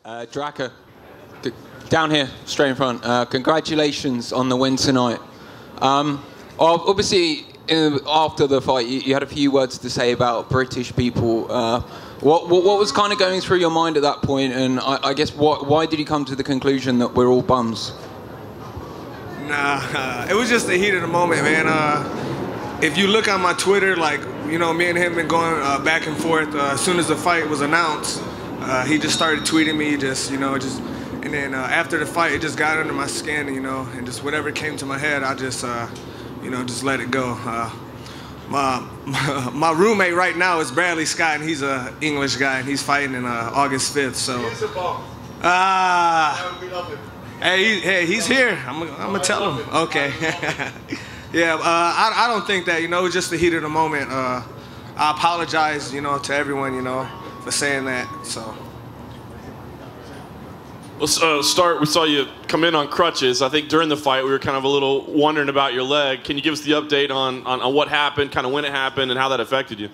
Drakkar, down here, straight in front. Congratulations on the win tonight. Obviously, after the fight, you had a few words to say about British people. What was kind of going through your mind at that point? And I guess why did you come to the conclusion that we're all bums? Nah, it was just the heat of the moment, man. If you look on my Twitter, like, you know, me and him been going back and forth. As soon as the fight was announced, he just started tweeting me, and then after the fight, it just got under my skin, you know, and just whatever came to my head, I just, you know, just let it go. My roommate right now is Bradley Scott, and he's an English guy, and he's fighting in August 5th. So. He's a bomb. We love him. Hey, he's here. I'm gonna tell him. Okay. Yeah, I don't think that, you know, it was just the heat of the moment. I apologize, you know, to everyone, you know, for saying that. So. Let's start. We saw you come in on crutches. I think during the fight we were kind of a little wondering about your leg. Can you give us the update on what happened, kind of when it happened, and how that affected you?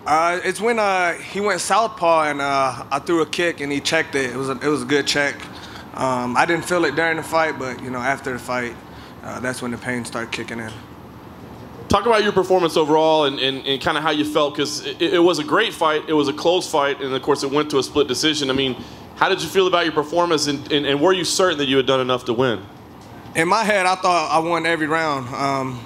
It's when he went southpaw and I threw a kick and he checked it. It was a good check. I didn't feel it during the fight, but you know, after the fight, that's when the pain started kicking in. Talk about your performance overall and kind of how you felt, because it was a great fight. It was a close fight, and of course it went to a split decision. I mean, how did you feel about your performance, and were you certain that you had done enough to win? In my head, I thought I won every round.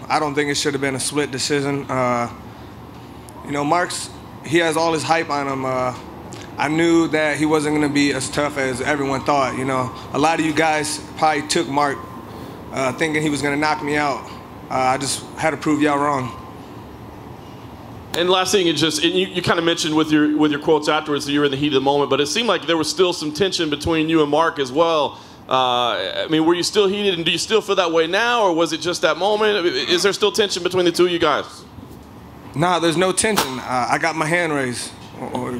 I don't think it should have been a split decision. You know, Mark's, he has all his hype on him. I knew that he wasn't going to be as tough as everyone thought. You know, a lot of you guys probably took Mark thinking he was going to knock me out. I just had to prove y'all wrong. And last thing, you kind of mentioned with your quotes afterwards that you were in the heat of the moment, but it seemed like there was still some tension between you and Mark as well. I mean, were you still heated, and do you still feel that way now, or was it just that moment? Is there still tension between the two of you guys? Nah, there's no tension. I got my hand raised.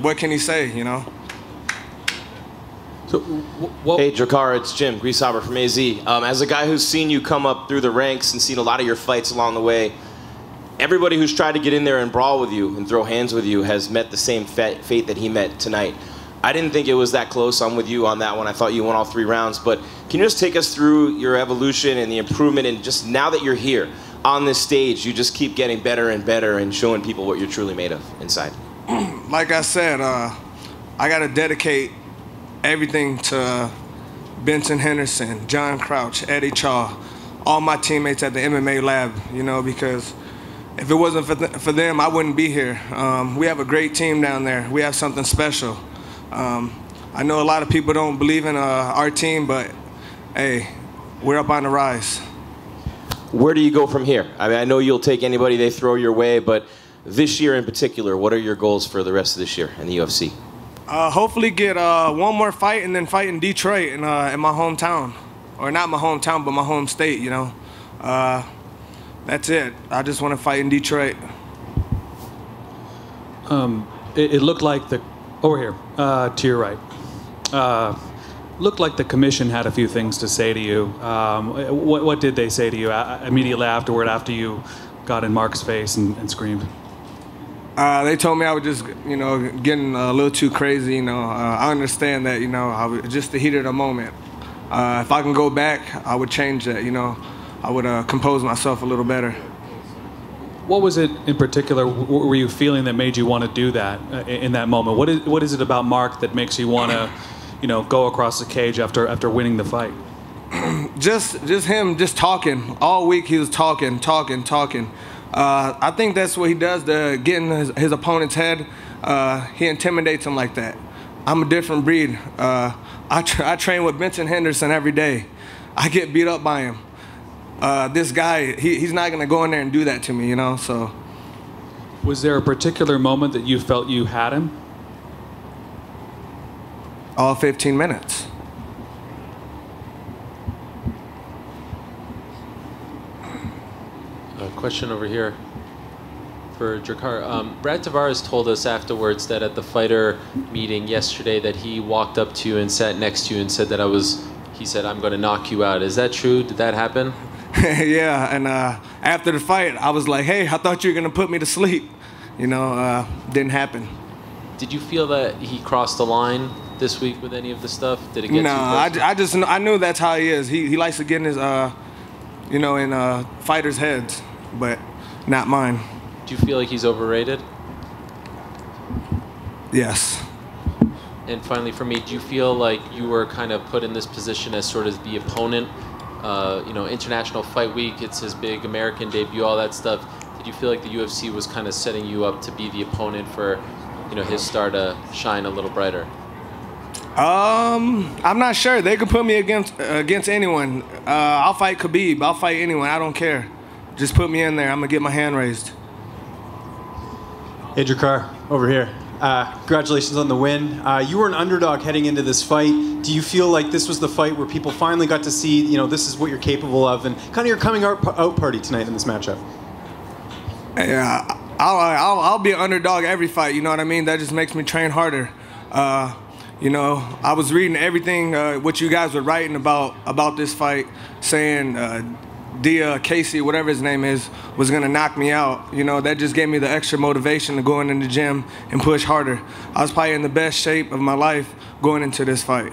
What can he say, you know? So, hey, Drakkar, it's Jim Grieshaber from AZ. As a guy who's seen you come up through the ranks and seen a lot of your fights along the way, everybody who's tried to get in there and brawl with you and throw hands with you has met the same fate that he met tonight. I didn't think it was that close. I'm with you on that one. I thought you won all 3 rounds. But can you just take us through your evolution and the improvement, and just now that you're here on this stage, you just keep getting better and better and showing people what you're truly made of inside? Like I said, I got to dedicate everything to Benson Henderson, John Crouch, Eddie Chaw, all my teammates at the MMA lab, you know, because if it wasn't for them, I wouldn't be here. We have a great team down there. We have something special. I know a lot of people don't believe in our team, but hey, we're up on the rise. Where do you go from here? I mean, I know you'll take anybody they throw your way, but this year in particular, what are your goals for the rest of this year in the UFC? Hopefully get one more fight and then fight in Detroit in my hometown. Or not my hometown, but my home state, you know. That's it. I just want to fight in Detroit. It looked like over here, to your right. Looked like the commission had a few things to say to you. What did they say to you immediately afterward, after you got in Mark's face and screamed? They told me I was just, you know, getting a little too crazy. You know, I understand that. You know, I was just the heat of the moment. If I can go back, I would change that. You know, I would compose myself a little better. What was it in particular were you feeling that made you want to do that in that moment? What is it about Mark that makes you want to, you know, go across the cage after winning the fight? just him just talking all week. He was talking. I think that's what he does to get in his opponent's head. He intimidates him like that. I'm a different breed. I train with Benson Henderson every day. I get beat up by him. This guy, he's not gonna go in there and do that to me, you know. So, was there a particular moment that you felt you had him? All 15 minutes. A question over here for Drakkar. Brad Tavares told us afterwards that at the fighter meeting yesterday that he walked up to you and sat next to you and said that he said, "I'm going to knock you out." Is that true? Did that happen? Yeah, and after the fight, I was like, "Hey, I thought you were going to put me to sleep." You know, didn't happen. Did you feel that he crossed the line this week with any of the stuff? Did it get No, too personal? I knew that's how he is. He likes to get in his, you know, in fighters' heads, but not mine. Do you feel like he's overrated? Yes. And finally, for me, do you feel like you were kind of put in this position as sort of the opponent? You know, International Fight Week, it's his big American debut, all that stuff. Did you feel like the UFC was kind of setting you up to be the opponent for, you know, his star to shine a little brighter? I'm not sure. They could put me against anyone. I'll fight Khabib. I'll fight anyone. I don't care. Just put me in there. I'm gonna get my hand raised. Hey, Drakkar, over here. Congratulations on the win. You were an underdog heading into this fight. Do you feel like this was the fight where people finally got to see, you know, this is what you're capable of, and kind of your coming out party tonight in this matchup? Yeah, I'll be an underdog every fight. You know what I mean? That just makes me train harder. You know, I was reading everything what you guys were writing about this fight, saying Casey, whatever his name is, was gonna knock me out. You know, that just gave me the extra motivation to go in the gym and push harder. I was probably in the best shape of my life going into this fight.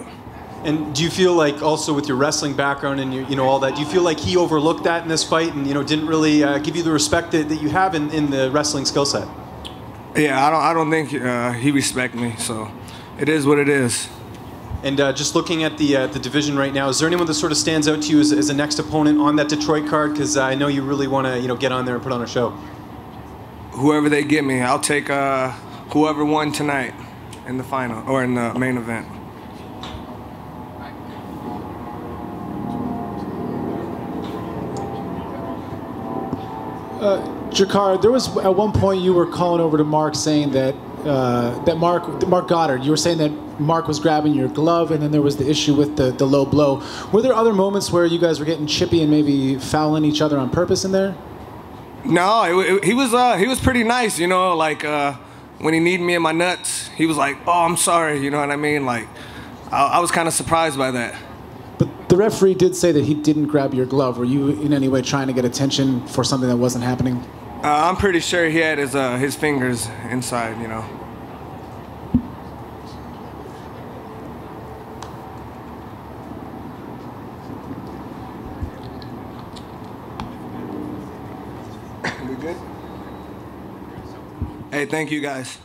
And do you feel like also with your wrestling background and your, you know, all that, do you feel like he overlooked that in this fight and, you know, didn't really give you the respect that you have in the wrestling skill set? Yeah, I don't think he respects me, so it is what it is. And just looking at the division right now, is there anyone that sort of stands out to you as a next opponent on that Detroit card? Because I know you really want to, you know, get on there and put on a show. Whoever they get me, I'll take whoever won tonight in the final or in the main event. Drakkar, there was at one point you were calling over to Mark saying that Mark Goddard, you were saying that Mark was grabbing your glove, and then there was the issue with the low blow. Were there other moments where you guys were getting chippy and maybe fouling each other on purpose in there? No, he was pretty nice, you know, like when he needed me in my nuts, he was like, "Oh, I'm sorry," you know what I mean? Like, I was kind of surprised by that. But the referee did say that he didn't grab your glove. Were you in any way trying to get attention for something that wasn't happening? I'm pretty sure he had his fingers inside, you know. We good? Hey, thank you guys.